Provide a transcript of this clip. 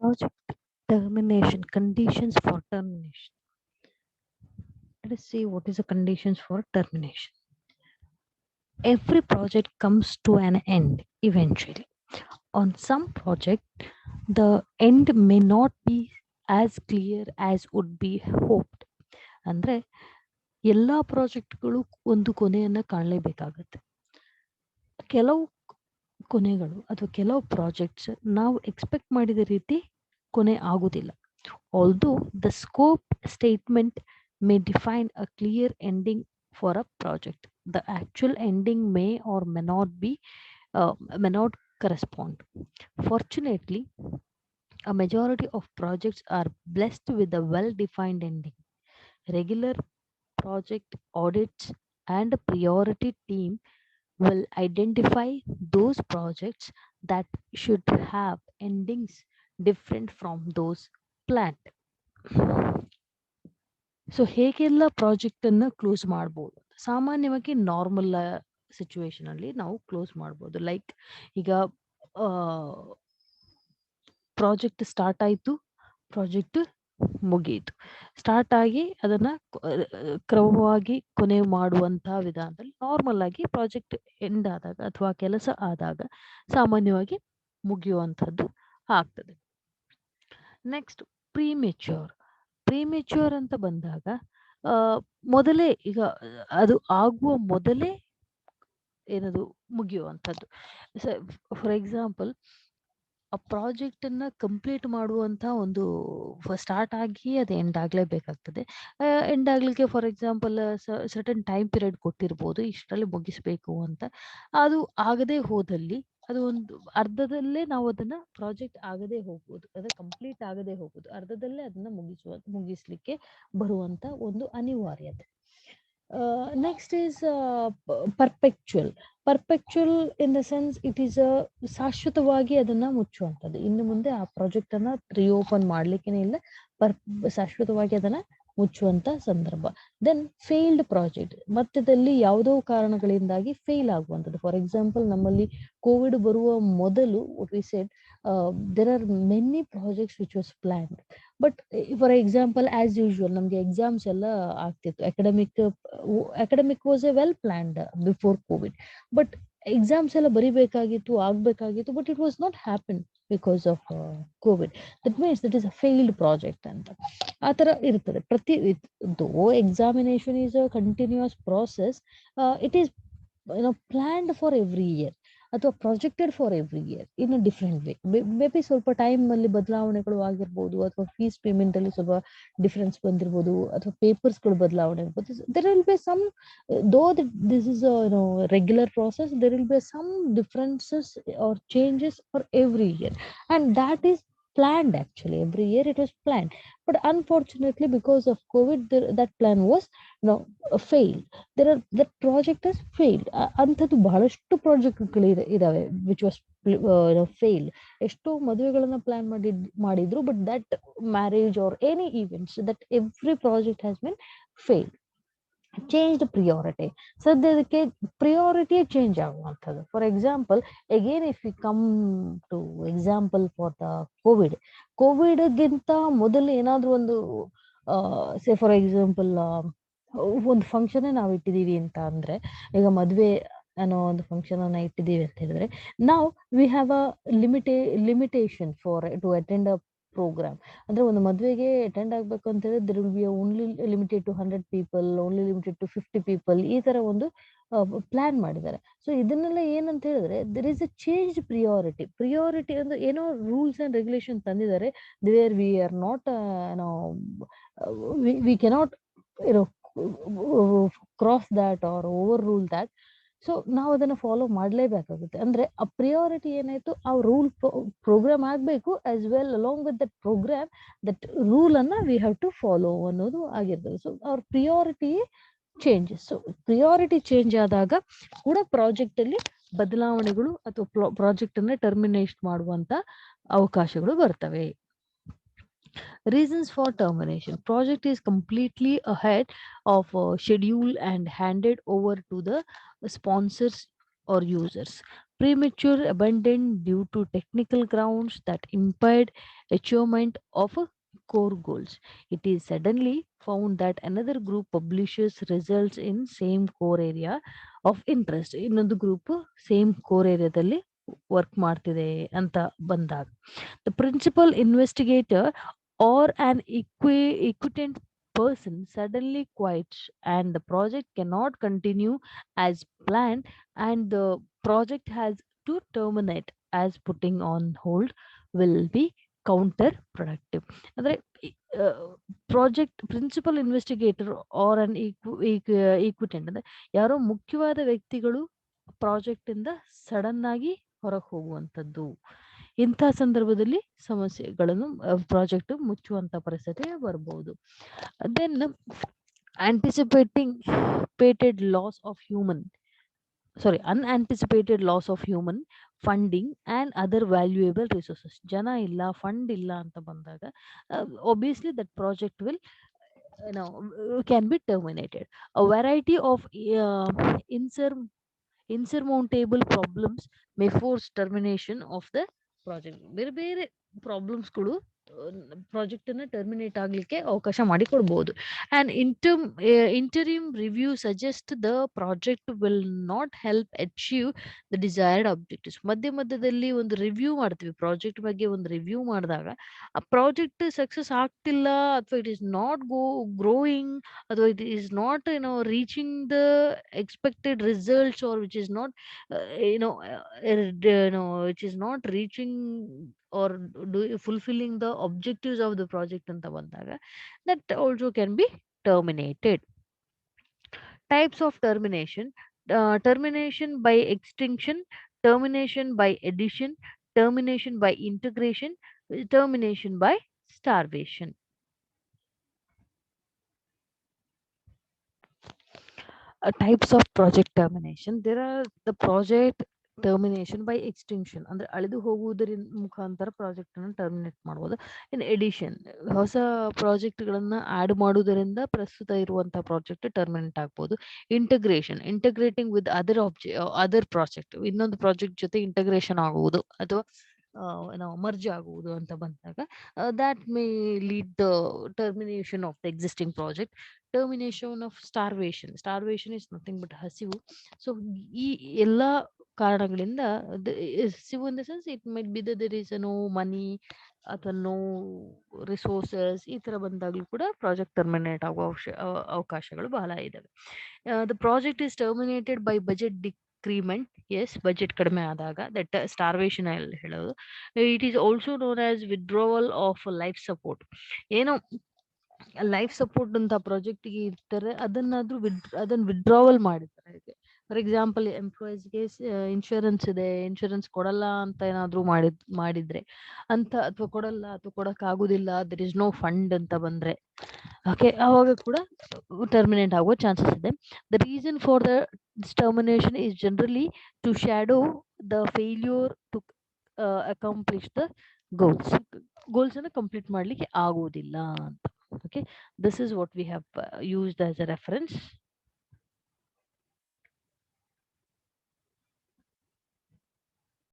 Project termination, conditions for termination. Let us see what is the conditions for termination. Every project comes to an end eventually. On some project, the end may not be as clear as would be hoped. ಅಂದ್ರೆ ಎಲ್ಲ ಪ್ರಾಜೆಕ್ಟ್ಗಳು ಒಂದು ಕೊನೆಯನ್ನ ಕಾಣಲೇಬೇಕಾಗತ್ತೆ. ಕೆಲವು ಕೊನೆಗಳು ಅಥವಾ ಕೆಲವು projects ನಾವು expect ಮಾಡಿದ ರೀತಿ ಕೊನೆ ಆಗುವುದಿಲ್ಲ. Although the scope statement may define a clear ending for a project, the actual ending may or may not correspond. Fortunately, a majority of projects are blessed with a well-defined ending. Regular project audits and a priority team will identify those projects that should have endings different from those planned. So ಹೇಗೆಲ್ಲ project ಅನ್ನ close ಮಾಡ್ಬೋದು? ಸಾಮಾನ್ಯವಾಗಿ normal situation ಅಲ್ಲಿ ನಾವು close ಮಾಡ್ಬೋದು. Like ಈಗ project start ಆಯ್ತು, project ಮುಗಿಯಿತು. ಸ್ಟಾರ್ಟ್ ಆಗಿ ಅದನ್ನ ಕ್ರಮವಾಗಿ ಕೊನೆ ಮಾಡುವಂತಹ ವಿಧಾನದಲ್ಲಿ ನಾರ್ಮಲ್ ಆಗಿ ಪ್ರಾಜೆಕ್ಟ್ ಎಂಡ್ ಆದಾಗ ಅಥವಾ ಕೆಲಸ ಆದಾಗ ಸಾಮಾನ್ಯವಾಗಿ ಮುಗಿಯುವಂಥದ್ದು ಆಗ್ತದೆ. Next premature. ಪ್ರೀಮೆಚ್ಯೂರ್ ಅಂತ ಬಂದಾಗ ಮೊದಲೇ ಈಗ ಅದು ಆಗುವ ಮೊದಲೇ ಏನದು ಮುಗಿಯುವಂಥದ್ದು. ಫಾರ್ ಎಕ್ಸಾಂಪಲ್, ಆ ಪ್ರಾಜೆಕ್ಟ್ ಅನ್ನ ಕಂಪ್ಲೀಟ್ ಮಾಡುವಂತ ಒಂದು ಸ್ಟಾರ್ಟ್ ಆಗಿ ಅದು ಎಂಡ್ ಆಗ್ಲೇಬೇಕಾಗ್ತದೆ. ಎಂಡ್ ಆಗ್ಲಿಕ್ಕೆ for example certain time period ಕೊಟ್ಟಿರ್ಬೋದು, ಇಷ್ಟರಲ್ಲಿ ಮುಗಿಸ್ಬೇಕು ಅಂತ. ಅದು ಆಗದೆ ಹೋದಲ್ಲಿ ಅದು ಒಂದು ಅರ್ಧದಲ್ಲೇ ನಾವು ಅದನ್ನ ಪ್ರಾಜೆಕ್ಟ್ ಆಗದೆ ಹೋಗ್ಬೋದು, ಅದೇ ಕಂಪ್ಲೀಟ್ ಆಗದೆ ಹೋಗ್ಬೋದು, ಅರ್ಧದಲ್ಲೇ ಅದನ್ನ ಮುಗಿಸ್ಲಿಕ್ಕೆ ಬರುವಂತ ಒಂದು ಅನಿವಾರ್ಯತೆ. Next is perpetual. Perpetual in the sense it is ಶಾಶ್ವತವಾಗಿ ಅದನ್ನ ಮುಚ್ಚುವಂಥದ್ದು. ಇನ್ನು ಮುಂದೆ ಆ ಪ್ರಾಜೆಕ್ಟ್ ಅನ್ನ ರಿಓಪನ್ ಮಾಡ್ಲಿಕ್ಕೇನೆ ಇಲ್ಲ, ಶಾಶ್ವತವಾಗಿ ಅದನ್ನ ಮುಚ್ಚುವಂತ ಸಂದರ್ಭ. ದೆನ್ ಫೇಲ್ಡ್ ಪ್ರಾಜೆಕ್ಟ್, ಮಧ್ಯದಲ್ಲಿ ಯಾವುದೋ ಕಾರಣಗಳಿಂದಾಗಿ ಫೇಲ್ ಆಗುವಂಥದ್ದು. ಫಾರ್ ಎಕ್ಸಾಂಪಲ್, ನಮ್ಮಲ್ಲಿ ಕೋವಿಡ್ ಬರುವ ಮೊದಲು we said there are many projects which was planned, but for example as usual ನಮ್ಗೆ ಎಕ್ಸಾಮ್ಸ್ ಎಲ್ಲ ಆಗ್ತಿತ್ತು. Academic was a well planned before Covid, but exams ಎಲ್ಲ ಬರಿಬೇಕಾಗಿತ್ತು, ಆಗ್ಬೇಕಾಗಿತ್ತು, but it was not happen because of Covid. That means that is a failed project ಅಂತ ಆ ತರ ಇರ್ತದೆ. Though examination is a continuous process, it is planned for every year ಅಥವಾ projected for every year in a different way. May be ಸ್ವಲ್ಪ time ಅಲ್ಲಿ ಬದಲಾವಣೆಗಳು ಆಗಿರ್ಬೋದು, ಅಥವಾ ಫೀಸ್ ಪೇಮೆಂಟ್ ಅಲ್ಲಿ ಸ್ವಲ್ಪ ಡಿಫ್ರೆನ್ಸ್ ಬಂದಿರ್ಬೋದು, ಅಥವಾ ಪೇಪರ್ಸ್ಗಳು ಬದಲಾವಣೆ ಇರ್ಬೋದು. There will be some, though this is regular process, there will be some differences or changes for every year, and that is planned. Actually every year it was planned, but unfortunately because of covid that plan was failed. That project has failed. ಅಂಥದ್ದು ಬಹಳಷ್ಟು ಪ್ರಾಜೆಕ್ಟ್ಗಳು ಇದಾವೆ which was failed. ಎಷ್ಟೋ ಮದುವೆಗಳನ್ನ plan ಮಾಡಿದ್ರು, but that marriage or any events, that every project has been failed. Change priority. ಸದ್ಯದಕ್ಕೆ priority change ಆಗುವಂಥದ್ದು. For example, again if you come to example for the ಕೋವಿಡ್ಗಿಂತ ಮೊದಲು ಏನಾದ್ರೂ ಒಂದು ಸೇ ಫಾರ್ ಎಕ್ಸಾಂಪಲ್ ಒಂದು ಫಂಕ್ಷನ್ ನಾವು ಇಟ್ಟಿದೀವಿ ಅಂತ ಅಂದ್ರೆ, ಈಗ ಮದ್ವೆ ಅನ್ನೋ ಒಂದು ಫಂಕ್ಷನ್ ಅನ್ನ ಇಟ್ಟಿದೀವಿ ಅಂತ ಹೇಳಿದ್ರೆ, ನಾವು we have a limitation for to attend a programme. ಅಂದ್ರೆ ಒಂದು ಮದುವೆಗೆ ಅಟೆಂಡ್ ಆಗ್ಬೇಕು ಅಂತ ಹೇಳಿದ್ರೆ there will be only limited to 100 people, only limited to 50 people, ಈ ತರ ಒಂದು ಪ್ಲಾನ್ ಮಾಡಿದ್ದಾರೆ. ಸೊ ಇದನ್ನೆಲ್ಲ ಏನಂತ ಹೇಳಿದ್ರೆ there is a change priority ಅಂದ್ರೆ ಏನೋ ರೂಲ್ಸ್ ಅಂಡ್ ರೆಗ್ಯುಲೇಷನ್ ತಂದಿದ್ದಾರೆ. There we are not we cannot cross that or over rule that. So ನಾವು ಅದನ್ನ ಫಾಲೋ ಮಾಡ್ಲೇಬೇಕಾಗುತ್ತೆ. ಅಂದ್ರೆ ಆ ಪ್ರಿಯಾರಿಟಿ ಏನಾಯ್ತು, ಆ ರೂಲ್ ಪ್ರೋಗ್ರಾಮ್ ಆಗ್ಬೇಕು, as well along with that programme that rule ಅನ್ನ ವಿ ಹ್ಯಾವ್ ಟು ಫಾಲೋ ಅನ್ನೋದು ಆಗಿರ್ತದೆ. ಸೊ ಅವ್ರ priority changes. So priority change ಆದಾಗ ಕೂಡ ಪ್ರಾಜೆಕ್ಟ್ ಅಲ್ಲಿ ಬದಲಾವಣೆಗಳು ಅಥವಾ ಪ್ರಾಜೆಕ್ಟ್ ಅನ್ನ ಟರ್ಮಿನೇಟ್ ಮಾಡುವಂತ ಅವಕಾಶಗಳು ಬರ್ತವೆ. Reasons for termination: project is completely ahead of schedule and handed over to the sponsors or users. premature abandon due to technical grounds that impede achievement of core goals. It is suddenly found that another group publishes results in same core area of interest. ಇನ್ನೊಂದು group same core ಏರಿಯಾದಲ್ಲಿ work ಮಾಡ್ತಿದೆ ಅಂತ ಬಂದಾಗ the principal investigator or an equitant person suddenly quits and the project cannot continue as planned and the project has to terminate as putting on hold will be counterproductive. ಅಂದ್ರೆ project principal investigator R ಅನ್ ಈಕ್ವಿಟೆಂಟ್ ಅಂದ್ರೆ ಯಾರೋ ಮುಖ್ಯವಾದ ವ್ಯಕ್ತಿಗಳು project ಇಂದ sudden ಆಗಿ ಹೊರಗೆ ಹೋಗುವಂಥದ್ದು. ಇಂಥ ಸಂದರ್ಭದಲ್ಲಿ ಸಮಸ್ಯೆಗಳನ್ನು ಪ್ರಾಜೆಕ್ಟ್ ಮುಚ್ಚುವಂತ ಪರಿಸ್ಥಿತಿ ಬರಬಹುದು. Then anticipating pated loss of human unanticipated loss of human funding and other valuable resources. ಜನ ಇಲ್ಲ, ಫಂಡ್ ಇಲ್ಲ ಅಂತ ಬಂದಾಗ obviously that project will can be terminated. A variety of insurmountable problems may force termination of the project. ಬೇರೆ ಬೇರೆ ಪ್ರಾಬ್ಲಮ್ಸ್ಗಳು project ಅನ್ನ terminate ಆಗ್ಲಿಕ್ಕೆ ಅವಕಾಶ ಮಾಡಿಕೊಡ್ಬಹುದು. And interim review suggest the project will not help achieve the desired objectives. ಮಧ್ಯ ಮಧ್ಯದಲ್ಲಿ ಒಂದು ರಿವ್ಯೂ ಮಾಡ್ತೀವಿ, ಪ್ರಾಜೆಕ್ಟ್ ಬಗ್ಗೆ ಒಂದು ರಿವ್ಯೂ ಮಾಡಿದಾಗ ಆ ಪ್ರಾಜೆಕ್ಟ್ ಸಕ್ಸಸ್ ಆಗ್ತಿಲ್ಲ ಅಥವಾ ಇಟ್ ಈಸ್ ನಾಟ್ ಗ್ರೋಯಿಂಗ್ ಅಥವಾ it is not reaching the expected results R which is not which is not reaching or fulfilling the objectives of the project ಅಂತ ಬಂದಾಗ that also can be terminated. Types of termination: termination by extinction, termination by addition, termination by integration, termination by starvation. Types of project termination: there are the project termination by extinction ಅಂದ್ರೆ ಅಳೆದು ಹೋಗುವುದರಿಂದ ಮುಖಾಂತರ project ಅನ್ನು terminate ಮಾಡಬಹುದು. ಇನ್ edition, ಹೊಸ project ಗಳನ್ನ add ಮಾಡುವುದರಿಂದ ಪ್ರಸ್ತುತ ಇರುವಂತಹ ಪ್ರಾಜೆಕ್ಟ್ ಟರ್ಮಿನೇಟ್ ಆಗ್ಬಹುದು. Integration, integrating with other project, ಇನ್ನೊಂದು ಪ್ರಾಜೆಕ್ಟ್ ಜೊತೆ ಇಂಟಗ್ರೇಷನ್ ಆಗುವುದು ಅಥವಾ ಮರ್ಜ್ ಆಗುವುದು ಅಂತ ಬಂದಾಗ that may lead the termination of the existing project. Termination of starvation is nothing but ಹಸಿವು. ಸೊ ಈ ಎಲ್ಲಾ ಕಾರಣಗಳಿಂದ ಹಸಿವು in the sense it might be there is no money ಅಥವಾ ನೋ ರಿಸೋರ್ಸಸ್, ಈ ತರ ಬಂದಾಗ್ಲೂ ಕೂಡ ಪ್ರಾಜೆಕ್ಟ್ ಟರ್ಮಿನೇಟ್ ಆಗುವ ಅವಕಾಶಗಳು ಬಹಳ ಇದಾವೆ. The project is terminated by budget decrement. Yes, budget ಕಡಿಮೆ ಆದಾಗ ದಟ್ ಸ್ಟಾರ್ವೇಷನ್ ಅಲ್ಲಿ ಹೇಳೋದು. It is also known as withdrawal of life support. ಏನೋ ಲೈಫ್ ಸಪೋರ್ಟ್ ಅಂತ ಪ್ರಾಜೆಕ್ಟ್ಗೆ ಇರ್ತಾರೆ, ಅದನ್ನ ವಿಡ್ರಾವಲ್ ಮಾಡಿರ್ತಾರೆ. ಫಾರ್ ಎಕ್ಸಾಂಪಲ್, ಎಂಪ್ಲಾಯೀಸ್ಗೆ ಇನ್ಶೂರೆನ್ಸ್ ಇದೆ, ಇನ್ಶೂರೆನ್ಸ್ ಕೊಡಲ್ಲ ಅಂತ ಏನಾದ್ರು ಮಾಡಿದ್ರೆ ಅಂತ, ಅಥವಾ ಕೊಡಲ್ಲ ಅಥವಾ ಕೊಡಕ್ ಆಗುದಿಲ್ಲ, ದರ್ ಇಸ್ ನೋ ಫಂಡ್ ಅಂತ ಬಂದ್ರೆ ಓಕೆ, ಅವಾಗ ಕೂಡ ಟರ್ಮಿನೇಟ್ ಆಗುವ ಚಾನ್ಸಸ್ ಇದೆ. The reason for the termination is generally to shadow the failure to accomplish the goals ಅನ್ನ ಕಂಪ್ಲೀಟ್ ಮಾಡ್ಲಿಕ್ಕೆ ಆಗುವುದಿಲ್ಲ ಅಂತ. Okay, this is what we have used as a reference.